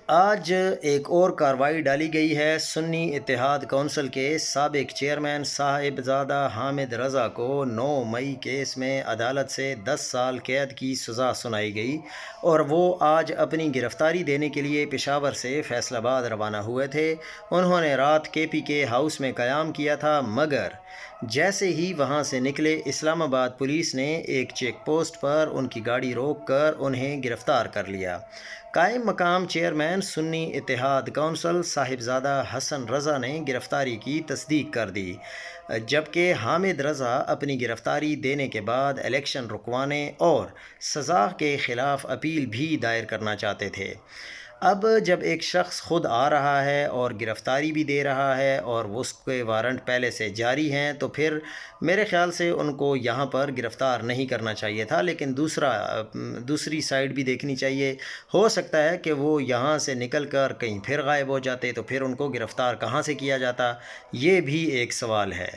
آج ایک اور کارروائی ڈالی گئی ہے۔ سنی اتحاد کونسل کے سابق چیئرمین صاحبزادہ حامد رضا کو 9 مئی کیس میں عدالت سے 10 سال قید کی سزا سنائی گئی اور وہ آج اپنی گرفتاری دینے کے لیے پشاور سے فیصل آباد روانہ ہوئے تھے۔ انہوں نے رات KPK ہاؤس میں قیام کیا تھا، مگر جیسے ہی وہاں سے نکلے، اسلام آباد پولیس نے ایک چیک پوسٹ پر ان کی گاڑی روک کر انہیں گرفتار کر لیا۔ قائم مقام چیئرمین سنی اتحاد کونسل صاحبزادہ حسن رضا نے گرفتاری کی تصدیق کر دی، جبکہ حامد رضا اپنی گرفتاری دینے کے بعد الیکشن رکوانے اور سزا کے خلاف اپیل بھی دائر کرنا چاہتے تھے۔ اب جب ایک شخص خود آ رہا ہے اور گرفتاری بھی دے رہا ہے اور اس کے وارنٹ پہلے سے جاری ہیں، تو پھر میرے خیال سے ان کو یہاں پر گرفتار نہیں کرنا چاہیے تھا، لیکن دوسری سائیڈ بھی دیکھنی چاہیے۔ ہو سکتا ہے کہ وہ یہاں سے نکل کر کہیں پھر غائب ہو جاتے، تو پھر ان کو گرفتار کہاں سے کیا جاتا، یہ بھی ایک سوال ہے۔